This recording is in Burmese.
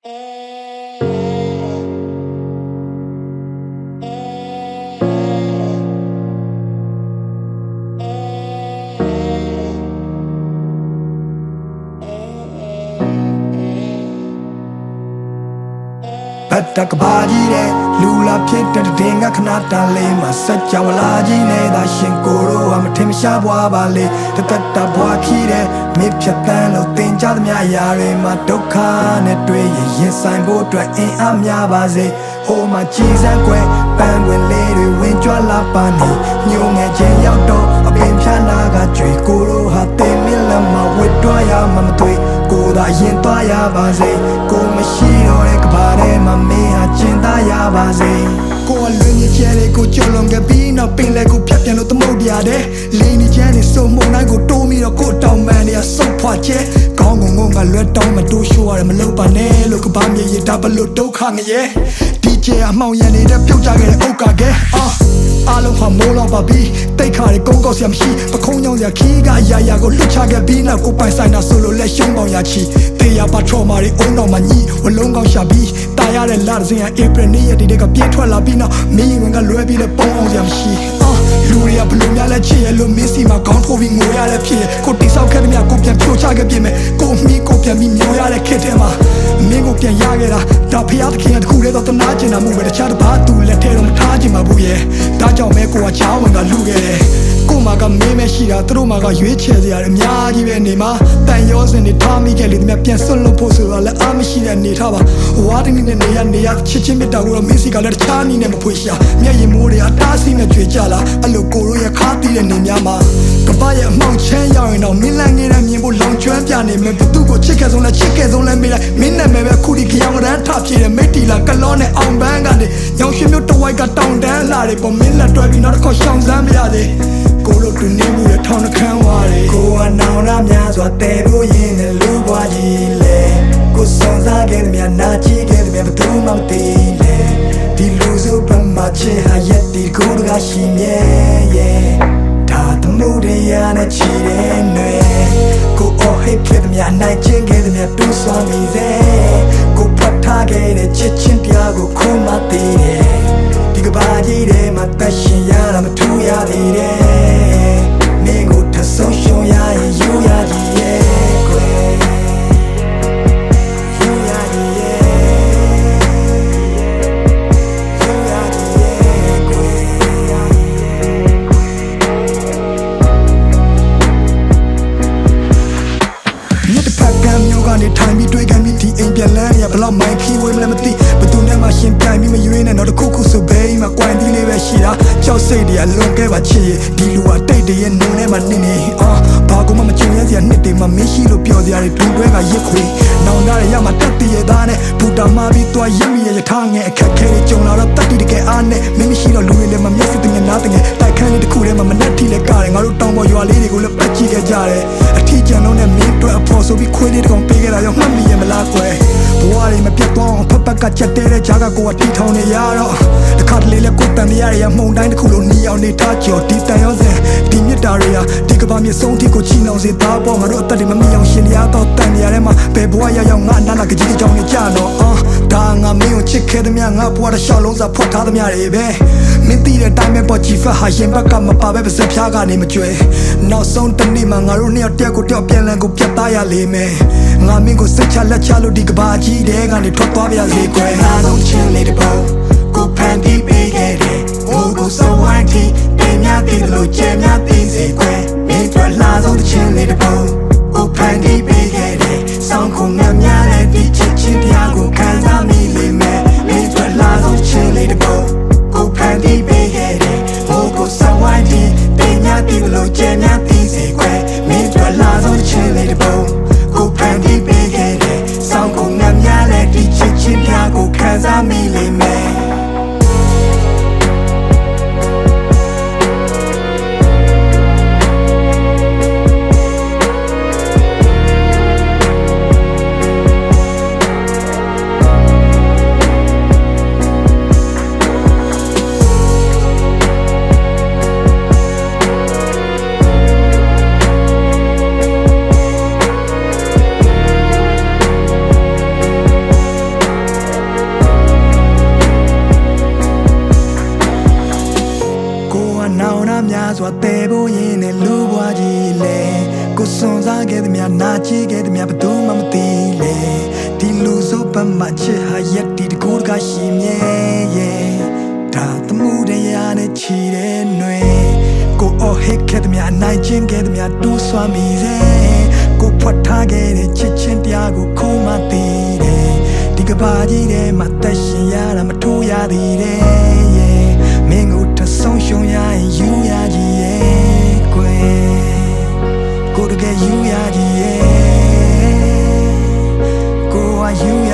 Batak baji de lula pita denga kanata le masacha wala ji ne da shin koro am tim sha bwa ba le tata bwa khi de mi phat tan lo tin cha thmya ya de ma dukha ne twe yin sai bo twat in a mya ba se ho ma chi san kwe pan win le de win chwa la pa ni nyu nge chin yauk to a pin phya na ga chwe koro ha te min la ma wit twa ya ma ma twe ko da yin twa ya ba se ko ma shi do de ka ba de ma me ha chin da ya ba se ko a lwin ni che de ko cholong ge bi na pin le ko phat pian lo tamot dia de le ni chan ni so mong nai ko to mi do ko taw man ni a so phwa che kaung ngong ngong ga lwe taw ma to show ya ma lo pa ne lo ka ba mi ye da ba lo dukha nge ye DJ အမှောင်ရံနေတဲ့ပြုတ်ကြခဲ့တဲ့အုတ်ကကဲအားလုံးဟာမိုးလောက်ပါပြီတိတ်ခါတွေကုန်းကောက်စရာမရှိပခုံးညောင်းစရာခီးကရာရာကိုလွတ်ချခဲ့ပြီးနောက်ကိုပိုင်ဆိုင်တာဆိုလို့လက်ရှုံးပေါင်ရချီတေးရပါထရောမာတွေအုံတော်မှာညီဝလုံးကောင်းရှာပြီးတာရတဲ့လာစဉ်ကဧပြီနေ့ရက်ဒီကပြေးထွက်လာပြီးနောက်မင်းဝင်ကလွဲပြီးလဲပုံအောင်စရာမရှိလူတွေကဘလို့များလဲချစ်ရလို့မင်းစီမှာခေါင်းထိုးပြီးငိုရတဲ့ဖြစ်ကိုတိဆောက်ခဲ့တဲ့မြကိုပြန်ဖြိုချခဲ့ပြင်မဲ့ကိုမီးကိုပြန်ပြီးမျောရတဲ့ခက်တဲ့မှာမင်းကိုပြန်ရခဲ့တာဒါဖျားသခင်ကတခုတည်းတော့တနာကျင်တာမှုပဲတခြားတစ်ပါးသူလက်ထဲတော့မထားချင်ပါဘူးရဲ့ဒါကြောင့်မဲကိုကချောင်းဝင်ကလူခဲ့တယ်ကိုမကမင်းမရှိတာသူတို့မကရွေးချယ်စရာအများကြီးပဲနေမှာတန်ရောစင်နေထားမိခဲ့လေဒီမြပြန်ဆွတ်လို့ဖို့ဆိုတော့လည်းအားမရှိတဲ့နေထားပါဝါဒင်းနဲ့နေရချစ်ချင်းမြတ်တာကိုတော့မင်းစီကလည်းတခြားနည်းနဲ့မဖွေရှာမျက်ရည်မိုးတွေအတားဆီးနဲ့ကြွေကြလာအဲ့လိုကိုရိုးရခါတီးတဲ့နေများမှာကပရဲ့အမှောင်ချမ်းရောက်ရင်တော့မင်းလန့်နေတဲ့မြင်ဖို့လောင်ကျွမ်းပြနေမယ်ဘသူကိုချစ်ခဲ့ဆုံးလဲမေးလိုက်မင်းနဲ့မဲပဲခုဒီကြောင်ရန်ထပြေတဲ့မိတ်တီလာကလောနဲ့အောင်ပန်းကနေညောင်ရွှေမျိုးတဝိုက်ကတောင်တန်းလာတယ်ပေါ်မင်းလက်တွဲပြီးနောက်တစ်ခေါက်ရှောင်စမ်းမရသေးကိုလိုတူနေမှုရထောင်းနှခမ်းဝါးတယ်ကိုကနောင်နာများစွာတဲဖို့ရင်နဲ့လူပွားကြီးလေကိုစုံစားခဲ့တဲ့များနာကြည့်ခဲ့တဲ့များဘသူမှမသိလေဒီလူစုပမာချေဟာရက်ဒီကိုကရှိမြဲရဲ့ဒါတမှုတွေရနဲ့ချီတဲ့နွေကိုအော်ဟစ်ခဲ့တဲ့များနိုင်ချင်းခဲ့တဲ့များတူဆွမ်းမိစေကိုဖတ်ထားခဲ့တဲ့ချစ်ချင်းတရားကိုခုမှသိတယ်ဒီကဘာကြီးထဲမှာတက်ရှင်ရတာမထူရသေးတယ်မင်းကိုထဆုံးရှုံးရရင်ယူရကြီးရဲ့ကွယ်ယူရကြီးရဲ့ယူရကြီးရဲ့ကွယ်မြတ်ဖက်ကံမျိုးကနေထိုင်ပြီးတွေ့ခံပြီးဒီအိမ်ပြန်လန်းရဘလောက်မိုင်းဖြီးဝေးမလဲမသိဘသူနဲ့မှရှင်ပြိုင်ပြီးမရွေးနဲ့တော့တခုခုဆိုဘဲအိမ်မှာကွိုင်းတီးလေးပဲရှိတာကြောက်စိတ်တွေအလွန်ကဲပါချစ်ရဲ့ဒီလူကတိတ်တရဲ့နုံထဲမှာနေဘာကူမှမကြုံရစရာနှစ်တွေမှမင်းရှိလို့ပြောစရာတွေဒူတွဲကရစ်ခွေနောင်တရရမှာတက်တရဲ့သားနဲ့ဘူတာမှာပြီးသွားရမိရဲ့ရထားငယ်အခက်ခဲတွေကြုံလာတော့တက်တီတကယ်အားနဲ့မင်းမရှိတော့လူတွေလည်းမမျက်စိတငယ်နားတငယ်တိုက်ခန်းလေးတစ်ခုထဲမှာမနှက်ထီလဲကားတယ်ငါတို့တောင်ပေါ်ရွာလေးတွေကိုလည်းပတ်ကြည့်ခဲ့ကြတယ်အထီးကျန်လုံးနဲ့မင်းတို့အဖို့ဆိုပြီးခွေးလေးတစ်ကောင်ပေးခဲ့တာရောမှတ်မိရဲ့မလားကွယ်ဘဝတွေမပြတ်သွားအောင်ဖက်ဖက်ကချက်တဲတဲ့ဂျာကကိုကတီထောင်နေရတော့တခါတလေလဲကိုတန်တရားရမှုန်တိုင်းတစ်ခုလုံးနီအောင်နေထားကြော်ဒီတန်ရောစင်ဒီမြစ်တာတွေဟာဒီကဘာမြေဆုံးထိကိုချီနှောင်စေသားပေါ်ငါတို့အသက်တွေမမိအောင်ရှင်ရတော့တန်နေရထဲမှာဘယ်ဘဝရောက်ငါနာနာကကြီးကြောင်နေကြတော့ဒါငါမင်းကိုချစ်ခဲ့သမျှငါဘဝတစ်လျှောက်လုံးစာဖွက်ထားသမျှတွေပဲမင်းသိတဲ့အတိုင်းပဲပေါ်ကြည့်ဖက်ဟာရင်ဘက်ကမပါပဲပါစဖျားကနေမကြွယ်နောက်ဆုံးတနေ့မှာငါတို့နှစ်ယောက်တယောက်ကိုတယောက်ပြန်လည်ကိုပြတ်သားရလိမ့်မယ်ငါမင်းကိုစိတ်ချလက်ချလို့ဒီကဘာကြီးတဲ့ကနေထွက်သွားပါစေကွယ်ငါဆုံးချင်းလေးတစ်ပုံကိုဖန်တီးပေးခဲ့တယ်ဟိုကိုစဝိုင်းတီတင်များတည်လို့ကျဲများတည်စေကွယ်မင်းတို့လာဆုံးချင်းလေးတစ်ပုံကိုဖန်တီးပေးခဲ့တယ်ဆောင်းခုံငါများတဲ့ဒီချစ်ချင်းတရားကိုခံစားမိလိမ့်မယ်မင်းတို့လာဆုံးချင်းလေးတစ်ပုံကိုဖန်တီးပေးခဲ့တယ်ဟိုကိုစဝိုင်းတီတင်များတည်လို့ကျဲများတည်စေကွယ်မင်းတို့လာဆုံးချင်းလေးတစ်ပုံကိုဖန်တီးပေးခဲ့တယ်ဆောင်းခုံငါများတဲ့ဒီချစ်ချင်းတရားကိုခံစားမိလိမ့်မယ် နာကြည့်ခဲ့သည်များဘသူမှမသိလေဒီလူစုပ်ပတ်မှချစ်ဟာရက်ဒီတကူတကရှိမြဲရဲ့ဒါသမှုတရားနဲ့ချီတဲ့ຫນွေကိုအော်ဟစ်ခဲ့သည်များနိုင်ချင်းခဲ့သည်များတူးဆွမ်းမိစေကိုဖွက်ထားခဲ့တဲ့ချစ်ချင်းတရားကိုခုမှသိတယ်ဒီကဘာကြီးထဲမှာတက်ရှင်ရတာမထိုးရသေးတယ်ရဲ့မင်းကိုထဆုံးရှုံးရရင်ယူရကြီးရဲ့ကွယ်ကိုတကယ်ယူရကြီးရဲ့ကိုကယူရ